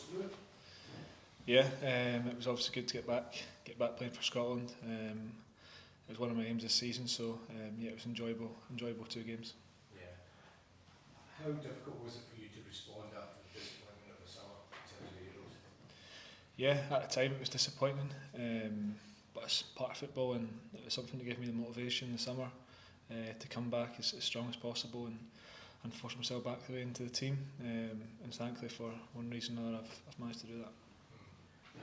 through it? Yeah, it was obviously good to get back playing for Scotland. It was one of my games this season, so yeah, it was enjoyable 2 games. Yeah. How difficult was it for you to respond after the disappointment of the summer in terms of the Euros? Yeah, at the time it was disappointing, but it's part of football, and it was something that gave me the motivation in the summer to come back as strong as possible and force myself back the way into the team. And thankfully, for one reason or another, I've managed to do that.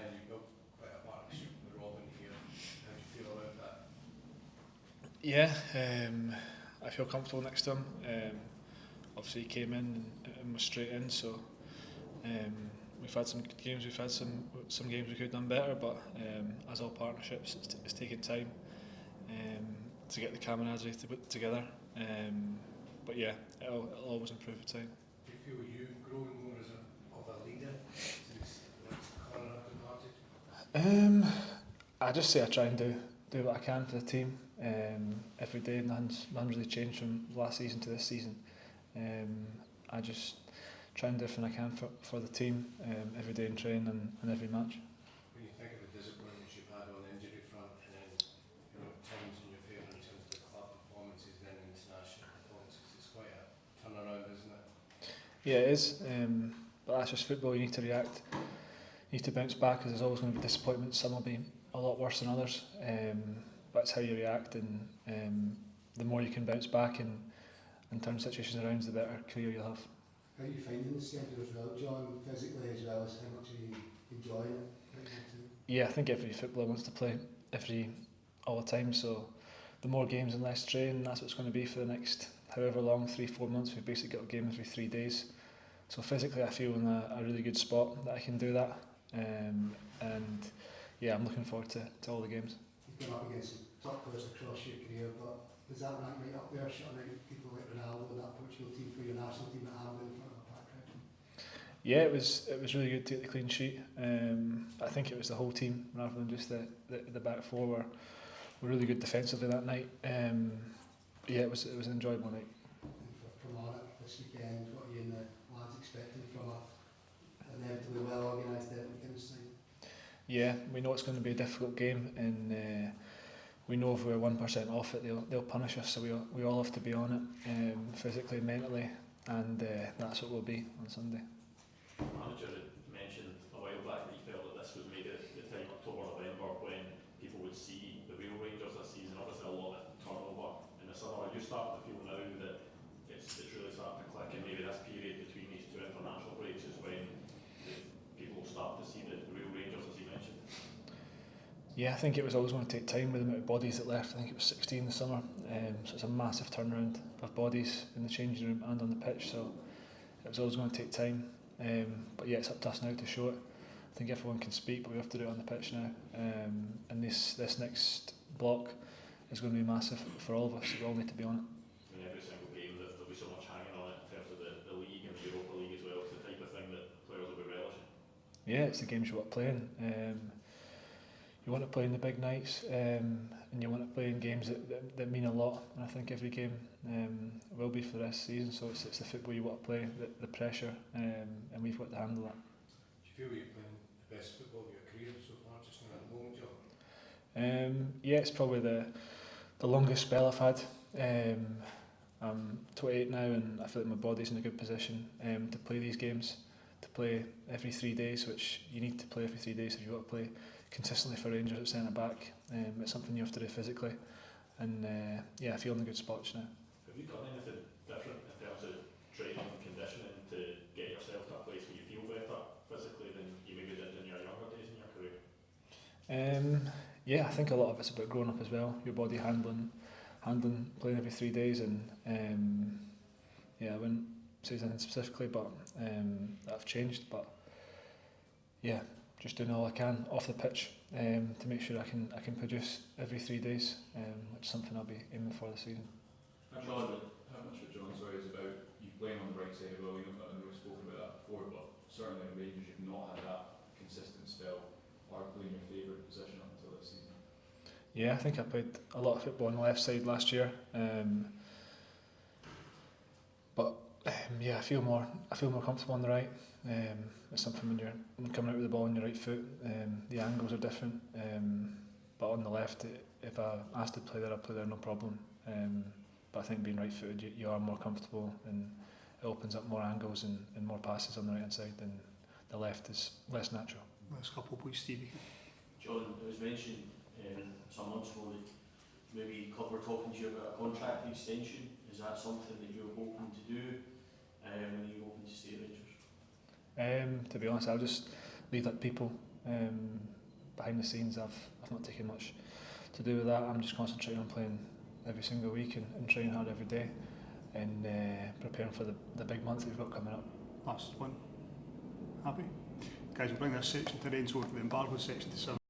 And you built quite a partnership with Robin here. How do you feel about that? Yeah, I feel comfortable next to him. Obviously, he came in and was straight in, so we've had some good games. We've had some games we could have done better, but as all partnerships, it's taken time to get the camaraderie to put together. But yeah, it'll always improve with time. Do you feel you've grown more as of a leader since the Kilmarnock departed? I just say I try and do what I can for the team every day. Nothing's really changed from last season to this season. I just try and do everything I can for the team every day in training and every match. When you think of the disappointments you've had on the injury front, and then times in your favour in terms of the club performances, then international performances, it's quite a turnaround, isn't it? Yeah, it is. But that's just football. You need to react. You need to bounce back, because there's always going to be disappointments. Some will be a lot worse than others. But it's how you react, and the more you can bounce back and turn situations around, the better career you'll have. How are you finding the schedule as well, John, physically, as well as how much are you enjoying it right now too? Yeah, I think every footballer wants to play all the time, so the more games and less training, that's what it's going to be for the next however long, 3-4 months. We've basically got a game every 3 days. So physically I feel in a really good spot that I can do that. And yeah, I'm looking forward to all the games. You've gone up against top players across your career, but does that rank right up there, shutting out people like Ronaldo and that Portugal team for your national team at Hampden in front of a packed crowd? Yeah, it was really good to get the clean sheet. I think it was the whole team rather than just the back four were really good defensively that night. Yeah, it was an enjoyable night. And for Premiership this weekend, what are you and the lads expecting from an inevitably well organised Devon side? Yeah, we know it's going to be a difficult game, and we know if we're 1% off it, they'll punish us. So we all have to be on it, physically, mentally, and that's what we'll be on Sunday. The manager had mentioned a while back that he felt that this was maybe the time, October, November, when people would see the real Rangers this season. Obviously a lot of turnover in the summer. Are you starting to feel now that it's really starting to click, and maybe this period between these 2 international breaks is when people start to see the real Rangers, as you mentioned? Yeah, I think it was always going to take time with the amount of bodies that left. I think it was 16 this summer, so it's a massive turnaround of bodies in the changing room and on the pitch, so it was always going to take time. But yeah, it's up to us now to show it. I think everyone can speak, but we have to do it on the pitch now. And this next block is going to be massive for all of us, so we all need to be on it. In every single game, there'll be so much hanging on it in terms of the league and the Europa League as well. It's the type of thing that players will be relishing. Yeah, it's the games you want to play in. You want to play in the big nights, and you want to play in games that mean a lot. And I think every game will be for this season. So it's the football you want to play, the pressure, and we've got to handle that. Do you feel you're playing the best football of your career so far, just now at the moment, John? Yeah, it's probably the longest spell I've had. I'm 28 now, and I feel like my body's in a good position to play these games, to play every 3 days, which you need to play every 3 days if you want to play consistently for Rangers at centre back. It's something you have to do physically, and yeah, I feel in a good spot just now. Have you done anything different in terms of training and conditioning to get yourself to a place where you feel better physically than you maybe did in your younger days in your career? Yeah, I think a lot of it's about growing up as well. Your body handling playing every 3 days, and yeah, I wouldn't say anything specifically, but that I've changed. But yeah, just doing all I can off the pitch to make sure I can produce every 3 days, which is something I'll be aiming for this season. How much for John, sorry, is about you playing on the right side? Well, I know we've spoken about that before, but certainly at Rangers you've not had that consistent spell, arguably in your favourite position up until this season. Yeah, I think I played a lot of football on the left side last year, but Yeah, I feel more comfortable on the right. It's something when you're coming out with the ball on your right foot, the angles are different. But on the left, if I asked to play there, I'd play there, no problem. But I think being right-footed, you are more comfortable, and it opens up more angles and more passes on the right-hand side, and the left is less natural. Last couple, please, Stevie. John, it was mentioned some months ago that maybe club were talking to you about a contract extension. Is that something that you're hoping to do when you're hoping to stay at Rangers? To be honest, I'll just leave that people behind the scenes. I've not taken much to do with that. I'm just concentrating on playing every single week and training hard every day, and preparing for the big month we've got coming up. Last one. Happy? Guys, we'll bring this section to an end, so for the embargo section to 7.